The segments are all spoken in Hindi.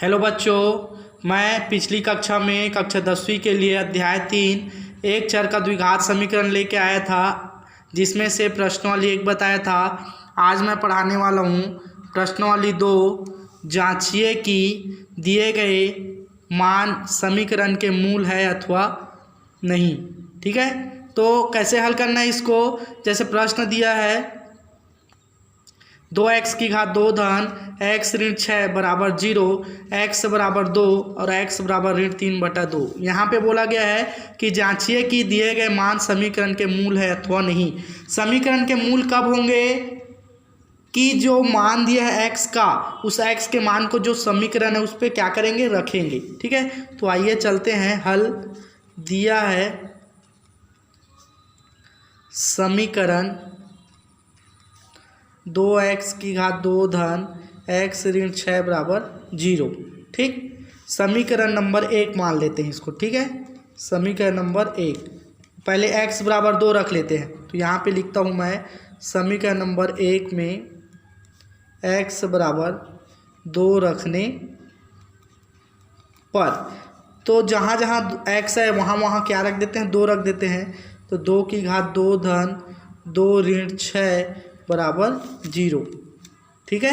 हेलो बच्चों, मैं पिछली कक्षा में कक्षा 10वीं के लिए अध्याय 3 एक चर का द्विघात समीकरण लेके आया था, जिसमें से प्रश्नावली 1 बताया था। आज मैं पढ़ाने वाला हूँ प्रश्नावली 2। जांचिए कि दिए गए मान समीकरण के मूल है अथवा नहीं। ठीक है, तो कैसे हल करना है इसको। जैसे प्रश्न दिया है 2x की घात 2 धन x ऋण 6 बराबर 0, x बराबर 2 और x बराबर ऋण 3/2। यहाँ पे बोला गया है कि जांचिए कि दिए गए मान समीकरण के मूल है अथवा नहीं। समीकरण के मूल कब होंगे कि जो मान दिया है x का, उस x के मान को जो समीकरण है उस पर क्या करेंगे, रखेंगे। ठीक है, तो आइए चलते हैं। हल दिया है समीकरण 2x की घात 2 धन x ऋण 6 बराबर 0। ठीक, समीकरण नंबर 1 मान लेते हैं इसको। ठीक है, समीकरण नंबर 1, पहले x बराबर 2 रख लेते हैं। तो यहाँ पे लिखता हूँ मैं समीकरण नंबर 1 में x बराबर 2 रखने पर, तो जहाँ जहाँ x है वहाँ वहाँ क्या रख देते हैं, 2 रख देते हैं। तो 2 की घात 2 धन 2 ऋण 6 बराबर 0। ठीक है,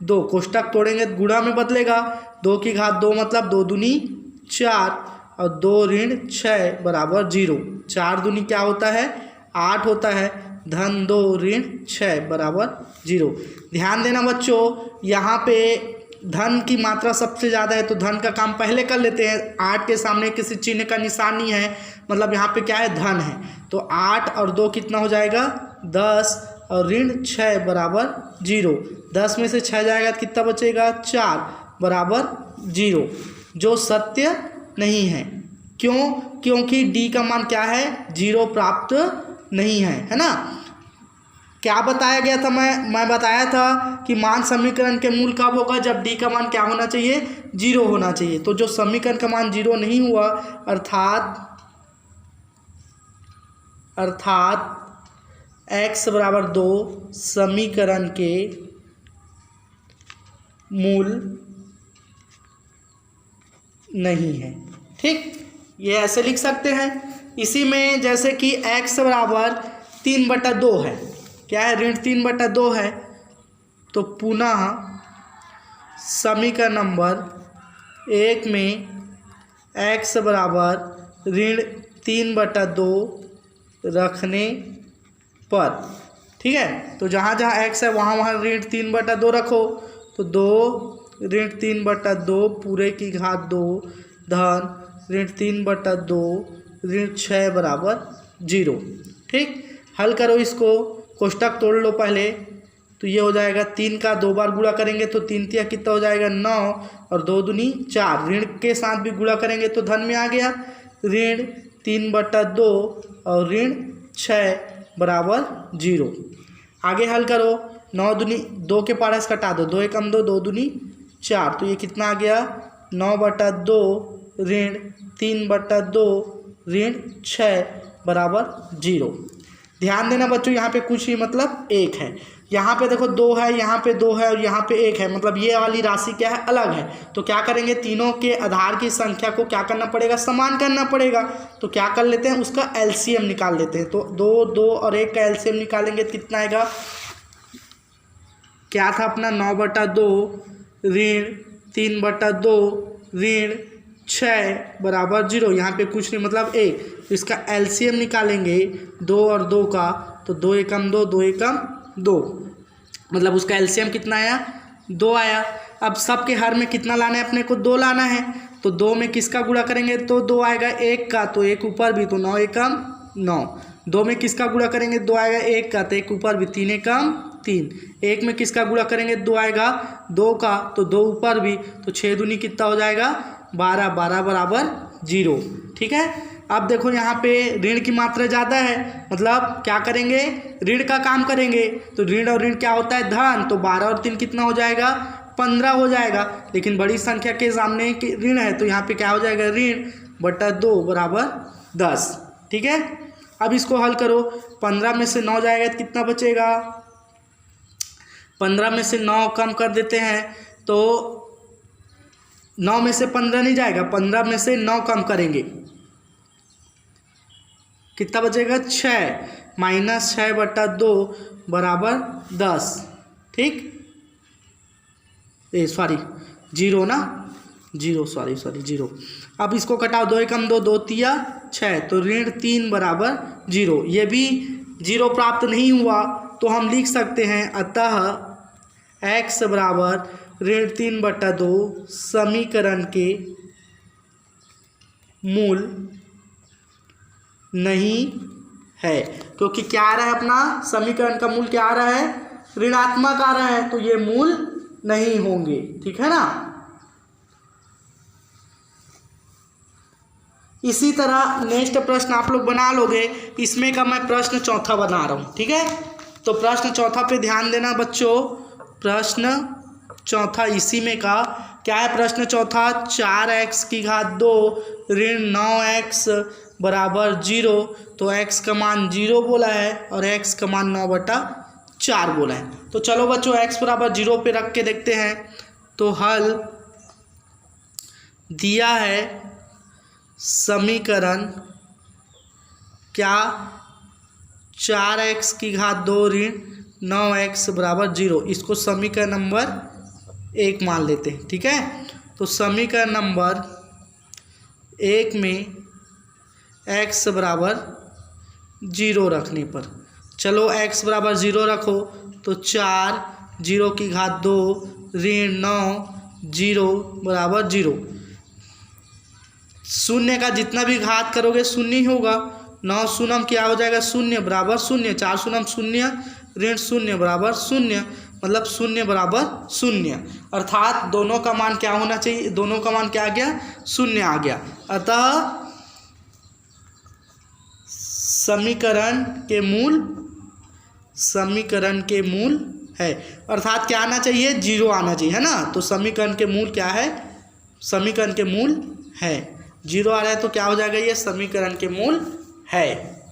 2 कोष्टक तोड़ेंगे तो गुणा में बदलेगा। 2 की घात 2 मतलब 2 दूनी 4 और 2 ऋण 6 बराबर 0। 4 दूनी क्या होता है, 8 होता है, धन 2 ऋण 6 बराबर 0। ध्यान देना बच्चों, यहाँ पे धन की मात्रा सबसे ज़्यादा है तो धन का काम पहले कर लेते हैं। 8 के सामने किसी चिन्ह का निशान नहीं है, मतलब यहाँ पे क्या है, धन है। तो 8 और 2 कितना हो जाएगा, 10 और ऋण 6 बराबर 0। 10 में से 6 जाएगा तो कितना बचेगा, 4 बराबर 0, जो सत्य नहीं है। क्यों? क्योंकि d का मान क्या है, 0 प्राप्त नहीं है, है ना। क्या बताया गया था, मैं बताया था कि मान समीकरण के मूल कब होगा, जब d का मान क्या होना चाहिए, 0 होना चाहिए। तो जो समीकरण का मान 0 नहीं हुआ, अर्थात x बराबर 2 समीकरण के मूल नहीं है। ठीक, ये ऐसे लिख सकते हैं। इसी में जैसे कि x बराबर 3/2 है, क्या है, ऋण 3/2 है। तो पुनः समीकरण नंबर 1 में x बराबर ऋण 3/2 रखने पर, ठीक है, तो जहाँ जहाँ x है वहाँ वहाँ ऋण 3/2 रखो। तो 2 ऋण 3/2 पूरे की घात 2 धन ऋण 3/2 ऋण 6 बराबर 0। ठीक, हल करो इसको, कोष्टक तोड़ लो पहले। तो ये हो जाएगा 3 का 2 बार गुणा करेंगे तो 3 तिया कितना हो जाएगा, 9 और 2 दूनी 4। ऋण के साथ भी गुणा करेंगे तो धन में आ गया, ऋण 3/2 और ऋण 6 बराबर 0। आगे हल करो, 9 दूनी 2 के पारस कटा दो, 2 एकम 2, 2 दूनी 4। तो ये कितना आ गया, 9/2 ऋण 3/2 ऋण 6 बराबर 0। ध्यान देना बच्चों, यहाँ पे कुछ ही मतलब 1 है। यहाँ पे देखो 2 है, यहाँ पे 2 है और यहाँ पे 1 है, मतलब ये वाली राशि क्या है, अलग है। तो क्या करेंगे, तीनों के आधार की संख्या को क्या करना पड़ेगा, समान करना पड़ेगा। तो क्या कर लेते हैं, उसका एलसीएम निकाल लेते हैं। तो 2, 2 और 1 का एलसीएम निकालेंगे तो कितना आएगा, क्या था अपना, 9/2 ऋण 3/2 ऋण 6 बराबर 0। यहाँ पे कुछ नहीं मतलब 1। तो इसका एलसीएम निकालेंगे 2 और 2 का, तो 2 एकम 2, 2 एकम 2, मतलब उसका एलसीएम कितना आया, 2 आया। अब सबके हर में कितना लाना है, अपने को 2 लाना है। तो 2 में किसका गुणा करेंगे तो 2 आएगा 1 का, तो 1 ऊपर भी, तो 9 एकम 9। 2 में किसका गुणा करेंगे, 2 आएगा 1 का, तो 1 ऊपर भी, 3 एकम 3। 1 में किसका गुणा करेंगे, 2 आएगा 2 का, तो 2 ऊपर भी, तो 6 दूनी कितना हो जाएगा, 12, 12 बराबर 0। ठीक है, अब देखो यहाँ पे ऋण की मात्रा ज़्यादा है, मतलब क्या करेंगे, ऋण का काम करेंगे। तो ऋण और ऋण क्या होता है, धन। तो 12 और 3 कितना हो जाएगा, 15 हो जाएगा। लेकिन बड़ी संख्या के सामने ऋण है तो यहाँ पे क्या हो जाएगा, ऋण बटा 2 बराबर 10। ठीक है, अब इसको हल करो, 15 में से 9 जाएगा तो कितना बचेगा, 15 में से 9 कम कर देते हैं तो 9 में से 15 नहीं जाएगा, 15 में से 9 कम करेंगे, कितना बचेगा 6 माइनस 6/2 बराबर 10। ठीक, सॉरी 0 ना, 0 सॉरी 0। अब इसको घटाओ, 2 एकम 2, 2 तिया 6, तो ऋण 3 बराबर 0। ये भी 0 प्राप्त नहीं हुआ तो हम लिख सकते हैं अतः x बराबर ऋण 3/2 समीकरण के मूल नहीं है, क्योंकि क्या आ रहा है अपना समीकरण का मूल क्या आ रहा है, ऋणात्मक आ रहा है, तो ये मूल नहीं होंगे। ठीक है ना। इसी तरह नेक्स्ट प्रश्न आप लोग बना लोगे, इसमें का मैं प्रश्न चौथा बना रहा हूँ। ठीक है, तो प्रश्न चौथा पे ध्यान देना बच्चों। प्रश्न चौथा इसी में का क्या है, प्रश्न चौथा 4x की घात 2 ऋण 9x बराबर 0, तो x का मान 0 बोला है और x का मान 9/4 बोला है। तो चलो बच्चों x बराबर 0 पे रख के देखते हैं। तो हल दिया है समीकरण क्या, 4x की घात 2 ऋण 9x बराबर 0, इसको समीकरण नंबर 1 मान लेते हैं। ठीक है, तो समीकरण नंबर 1 में x बराबर 0 रखने पर, चलो x बराबर 0 रखो, तो 4 0 की घात 2 ऋण 9 0 बराबर 0। शून्य का जितना भी घात करोगे शून्य ही होगा। 9 शून्यम क्या हो जाएगा, 0 बराबर 0, 4 शून्यम 0 ऋण 0 बराबर 0, मतलब 0 बराबर 0, अर्थात दोनों का मान क्या होना चाहिए, दोनों का मान क्या आ गया, 0 आ गया। अतः समीकरण के मूल है, अर्थात क्या आना चाहिए, 0 आना चाहिए, है ना। तो समीकरण के मूल क्या है, समीकरण के मूल है 0 आ रहा है, तो क्या हो जाएगा, ये समीकरण के मूल है।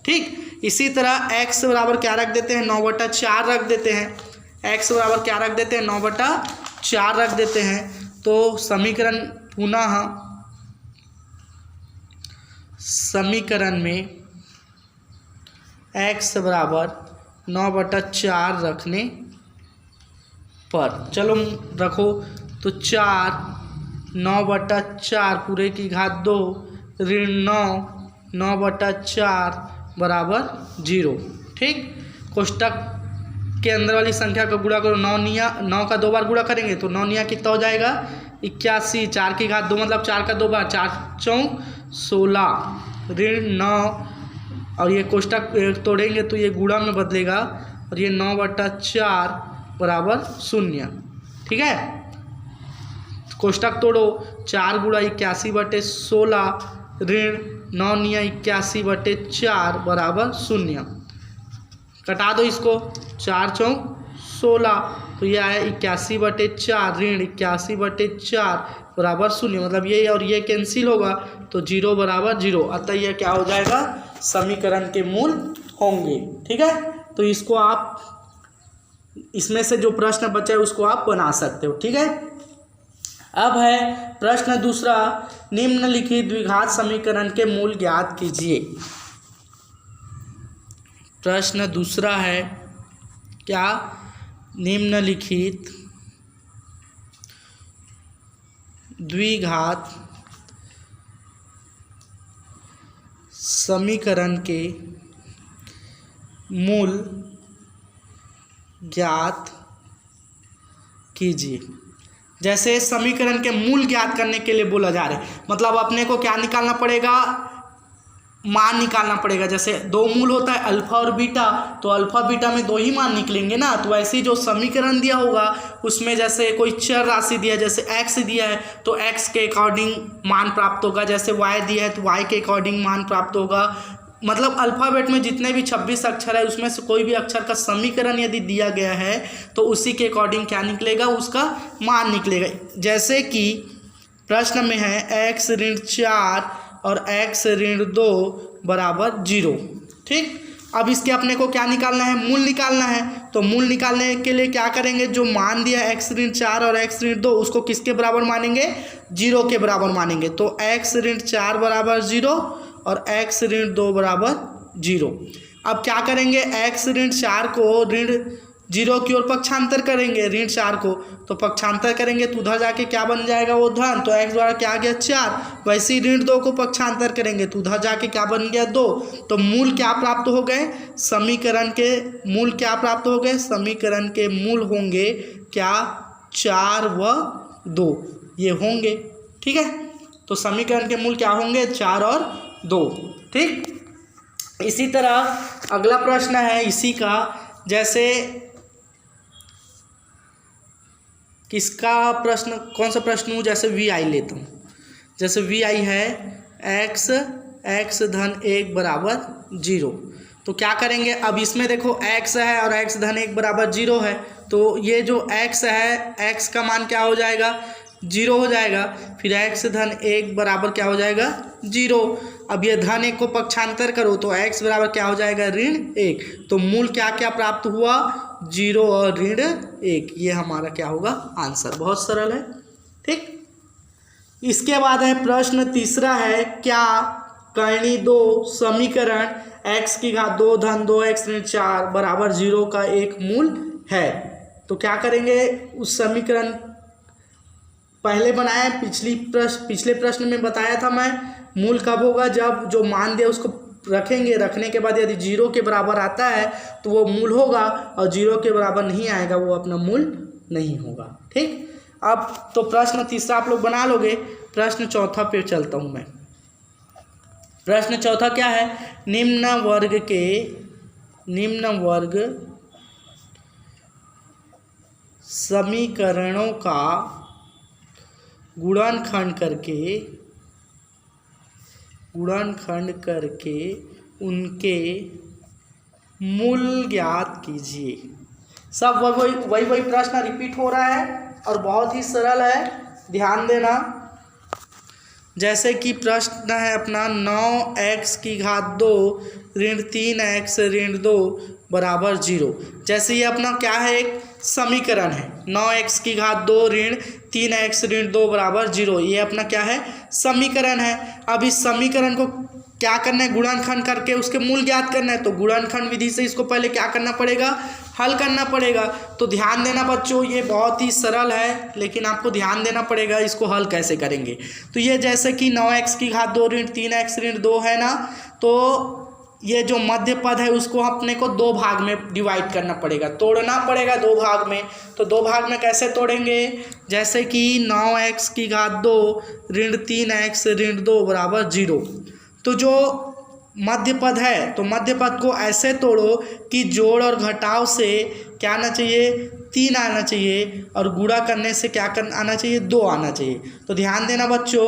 ठीक, इसी तरह x बराबर क्या रख देते हैं, 9/4 रख देते हैं। x बराबर क्या रख देते हैं, 9/4 रख देते हैं। तो समीकरण पुनः समीकरण में x बराबर 9/4 रखने पर, चलो रखो, तो 4 9/4 पूरे की घात 2 ऋण 9/4 बराबर 0। ठीक, कोष्टक के अंदर वाली संख्या का गुणा करो, 9 का 2 बार गुणा करेंगे तो 9 कितना हो जाएगा, 81, 4 की घात 2 मतलब 4 का 2 बार, 4 चौक 16 ऋण 9, और ये कोष्टक तोड़ेंगे तो ये गुणा में बदलेगा, और ये 9/4 बराबर 0। ठीक है, कोष्टक तोड़ो, 4 गुणा 81/16 ऋण 9 81/4 बराबर 0, कटा दो इसको, 4 चौक 16, तो यह आया 81/4 ऋण 81/4 बराबर 0, मतलब ये और ये कैंसिल होगा तो 0 बराबर 0, अतः यह क्या हो जाएगा, समीकरण के मूल होंगे। ठीक है, तो इसको आप, इसमें से जो प्रश्न बचा है उसको आप बना सकते हो। ठीक है, अब है प्रश्न दूसरा, निम्नलिखित द्विघात समीकरण के मूल ज्ञात कीजिए। प्रश्न दूसरा है क्या, निम्नलिखित द्विघात समीकरण के मूल ज्ञात कीजिए। जैसे समीकरण के मूल ज्ञात करने के लिए बोला जा रहा है, मतलब अपने को क्या निकालना पड़ेगा, मान निकालना पड़ेगा। जैसे 2 मूल होता है अल्फा और बीटा, तो अल्फा बीटा में 2 ही मान निकलेंगे ना। तो ऐसे ही जो समीकरण दिया होगा उसमें जैसे कोई चर राशि दिया है, जैसे x दिया है तो x के अकॉर्डिंग मान प्राप्त होगा, जैसे y दिया है तो y के अकॉर्डिंग मान प्राप्त होगा। मतलब अल्फ़ाबेट में जितने भी 26 अक्षर है उसमें से कोई भी अक्षर का समीकरण यदि दिया गया है तो उसी के अकॉर्डिंग क्या निकलेगा, उसका मान निकलेगा। जैसे कि प्रश्न में है x ऋण 4 और x ऋण 2 बराबर 0। ठीक, अब इसके अपने को क्या निकालना है, मूल निकालना है। तो मूल निकालने के लिए क्या करेंगे, जो मान दिया x ऋण 4 और x ऋण 2 उसको किसके बराबर मानेंगे, 0 के बराबर मानेंगे। तो x ऋण 4 बराबर 0 और x ऋण 2 बराबर 0। अब क्या करेंगे, x ऋण 4 को ऋण 0 की ओर पक्षांतर करेंगे, ऋण 4 को तो पक्षांतर करेंगे तो उधर जाके क्या बन जाएगा, वो धन, तो x द्वारा क्या आ गया 4। वैसे ही ऋण 2 को पक्षांतर करेंगे तो उधर जाके क्या बन गया 2। तो मूल क्या प्राप्त हो गए, समीकरण के मूल क्या प्राप्त हो गए, समीकरण के मूल होंगे क्या 4 व 2 ये होंगे। ठीक है, तो समीकरण के मूल क्या होंगे 4 और 2। ठीक, इसी तरह अगला प्रश्न है इसी का, जैसे किसका प्रश्न, कौन सा प्रश्न हूँ, जैसे वी आई लेता हूँ। जैसे वी आई है x धन 1 बराबर 0। तो क्या करेंगे, अब इसमें देखो x है और x धन 1 बराबर 0 है, तो ये जो x है x का मान क्या हो जाएगा 0 हो जाएगा। फिर x धन 1 बराबर क्या हो जाएगा 0। अब ये धन 1 को पक्षांतर करो तो x बराबर क्या हो जाएगा ऋण 1। तो मूल क्या क्या प्राप्त हुआ 0 और ऋण 1, ये हमारा क्या होगा आंसर। बहुत सरल है। ठीक, इसके बाद है प्रश्न तीसरा है, क्या करनी 2 समीकरण x की घात 2 धन 2x ऋण 4 बराबर 0 का एक मूल है। तो क्या करेंगे, उस समीकरण पहले बनाया, पिछले प्रश्न में बताया था मैं, मूल कब होगा, जब जो मान दिया उसको रखेंगे, रखने के बाद यदि 0 के बराबर आता है तो वो मूल होगा, और 0 के बराबर नहीं आएगा वो अपना मूल नहीं होगा। ठीक, अब तो प्रश्न तीसरा आप लोग बना लोगे। प्रश्न चौथा पे चलता हूँ मैं। प्रश्न चौथा क्या है, निम्न वर्ग समीकरणों का गुणनखंड करके उनके मूल ज्ञात कीजिए। सब वही प्रश्न रिपीट हो रहा है और बहुत ही सरल है, ध्यान देना। जैसे कि प्रश्न है अपना 9x की घात 2 ऋण 3x ऋण 2 बराबर 0। जैसे ये अपना क्या है, एक समीकरण है, 9x की घात 2 ऋण 3x ऋण 2 बराबर 0, ये अपना क्या है समीकरण है। अब इस समीकरण को क्या करना है, गुणनखंड करके उसके मूल ज्ञात करना है। तो गुणनखंड विधि से इसको पहले क्या करना पड़ेगा, हल करना पड़ेगा। तो ध्यान देना बच्चों, ये बहुत ही सरल है, लेकिन आपको ध्यान देना पड़ेगा इसको हल कैसे करेंगे। तो ये जैसे कि 9x की घात 2 ऋण 3x ऋण 2 है ना, तो ये जो मध्य पद है उसको अपने को 2 भाग में डिवाइड करना पड़ेगा, तोड़ना पड़ेगा 2 भाग में। तो 2 भाग में कैसे तोड़ेंगे, जैसे कि 9x की घात 2 ऋण 3x ऋण 2 बराबर 0। तो जो मध्य पद है, तो मध्य पद को ऐसे तोड़ो कि जोड़ और घटाव से क्या आना चाहिए 3 आना चाहिए, और गुणा करने से क्या आना चाहिए 2 आना चाहिए। तो ध्यान देना बच्चों,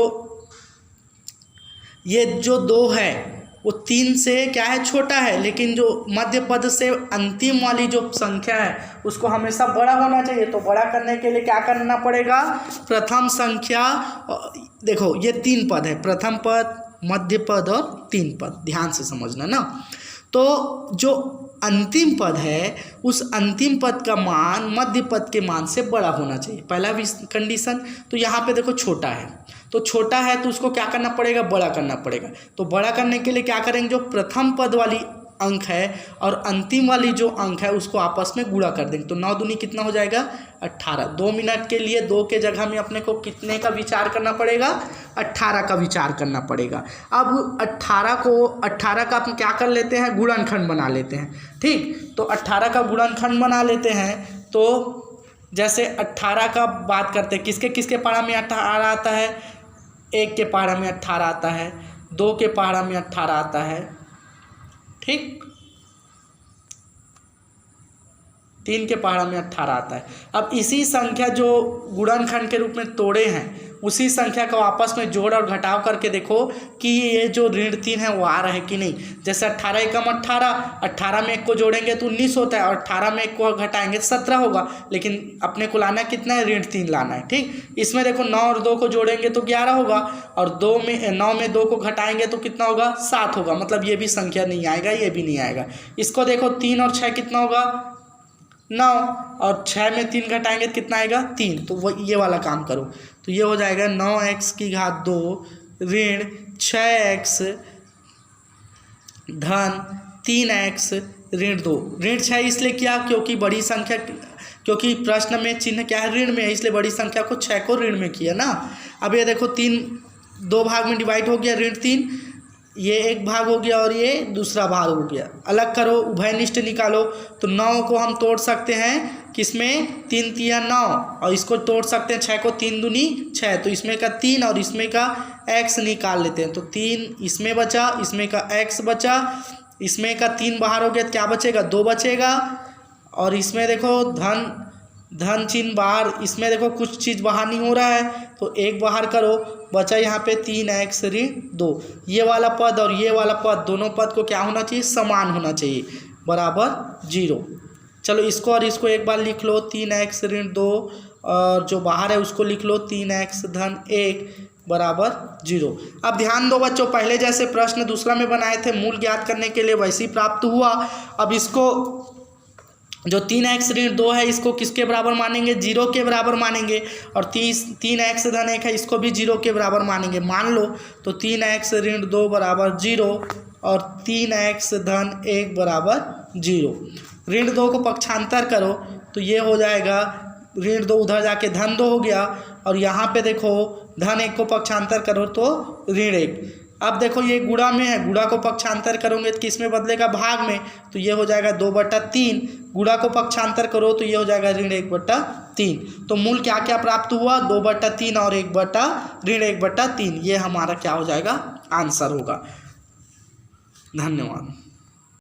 ये जो 2 है वो 3 से क्या है छोटा है, लेकिन जो मध्य पद से अंतिम वाली जो संख्या है उसको हमेशा बड़ा होना चाहिए। तो बड़ा करने के लिए क्या करना पड़ेगा, प्रथम संख्या, देखो ये 3 पद है, प्रथम पद मध्य पद और 3 पद, ध्यान से समझना ना। तो जो अंतिम पद है उस अंतिम पद का मान मध्य पद के मान से बड़ा होना चाहिए, पहला कंडीशन। तो यहाँ पे देखो छोटा है, तो छोटा है तो उसको क्या करना पड़ेगा, बड़ा करना पड़ेगा। तो बड़ा करने के लिए क्या करेंगे, जो प्रथम पद वाली अंक है और अंतिम वाली जो अंक है उसको आपस में गुणा कर देंगे। तो 9 दूनी कितना हो जाएगा 18। 2 मिनट के लिए 2 के जगह में अपने को कितने का विचार करना पड़ेगा, 18 का विचार करना पड़ेगा। अब 18 का अपन क्या कर लेते हैं, गुणनखंड बना लेते हैं। ठीक, तो 18 का गुणनखंड बना लेते हैं। तो जैसे 18 का बात करते हैं, किसके किसके पहाड़ा में 18 आता है, 1 के पहाड़ा में 18 आता है, 2 के पहाड़ा में 18 आता है, ठीक, 3 के पहाड़ा में 18 आता है। अब इसी संख्या जो गुणनखंड के रूप में तोड़े हैं उसी संख्या को आपस में जोड़ और घटाव करके देखो कि ये जो ऋण 3 है वो आ रहा है कि नहीं। जैसे 18 एकम 18, 18 में 1 को जोड़ेंगे तो 19 होता है, और 18 में 1 को घटाएंगे तो 17 होगा, लेकिन अपने को लाना कितना है, ऋण 3 लाना है। ठीक, इसमें देखो 9 और 2 को जोड़ेंगे तो 11 होगा, और 9 में 2 को घटाएंगे तो कितना होगा 7 होगा, मतलब ये भी संख्या नहीं आएगा, ये भी नहीं आएगा। इसको देखो 3 और 6 कितना होगा 9 और 6 में 3 घटाएंगे तो कितना आएगा 3। तो वो ये वाला काम करो, तो ये हो जाएगा 9x की घात 2 ऋण 6x धन 3x ऋण 2। ऋण 6 इसलिए किया क्योंकि बड़ी संख्या, क्योंकि प्रश्न में चिन्ह क्या है, ऋण में है, इसलिए बड़ी संख्या को 6 को ऋण में किया ना। अब ये देखो 3 2 भाग में डिवाइड हो गया, ऋण 3 ये एक भाग हो गया और ये दूसरा भाग हो गया। अलग करो, उभयनिष्ठ निकालो, तो 9 को हम तोड़ सकते हैं किसमें, 3 तिया 9, और इसको तोड़ सकते हैं 6 को, 3 दूनी 6, तो इसमें का 3 और इसमें का x निकाल लेते हैं। तो 3 इसमें बचा, इसमें का x बचा, इसमें का 3 बाहर हो गया तो क्या बचेगा 2 बचेगा, और इसमें देखो धन चिन्ह बाहर, इसमें देखो कुछ चीज़ बाहर नहीं हो रहा है तो 1 बाहर करो, बचा यहाँ पे 3x ऋण 2। ये वाला पद और ये वाला पद दोनों पद को क्या होना चाहिए, समान होना चाहिए, बराबर 0। चलो इसको और इसको एक बार लिख लो, 3x ऋण 2 और जो बाहर है उसको लिख लो 3x धन 1 बराबर 0। अब ध्यान दो बच्चों, पहले जैसे प्रश्न दूसरा में बनाए थे मूल ज्ञात करने के लिए वैसे ही प्राप्त हुआ। अब इसको जो 3x ऋण 2 है इसको किसके बराबर मानेंगे, 0 के बराबर मानेंगे, और 3x धन 1 है इसको भी 0 के बराबर मानेंगे। मान लो तो 3x ऋण 2 बराबर 0 और 3x धन 1 बराबर 0। ऋण 2 को पक्षांतर करो तो ये हो जाएगा ऋण 2 उधर जाके धन 2 हो गया, और यहाँ पे देखो धन 1 को पक्षांतर करो तो ऋण 1। अब देखो ये गुणा में है, गुणा को पक्षांतर करोगे तो किस में बदलेगा, भाग में, तो ये हो जाएगा 2/3। गुणा को पक्षांतर करो तो ये हो जाएगा ऋण 1/3। तो मूल क्या क्या प्राप्त हुआ, 2/3 और ऋण 1/3। ये हमारा क्या हो जाएगा, आंसर होगा। धन्यवाद।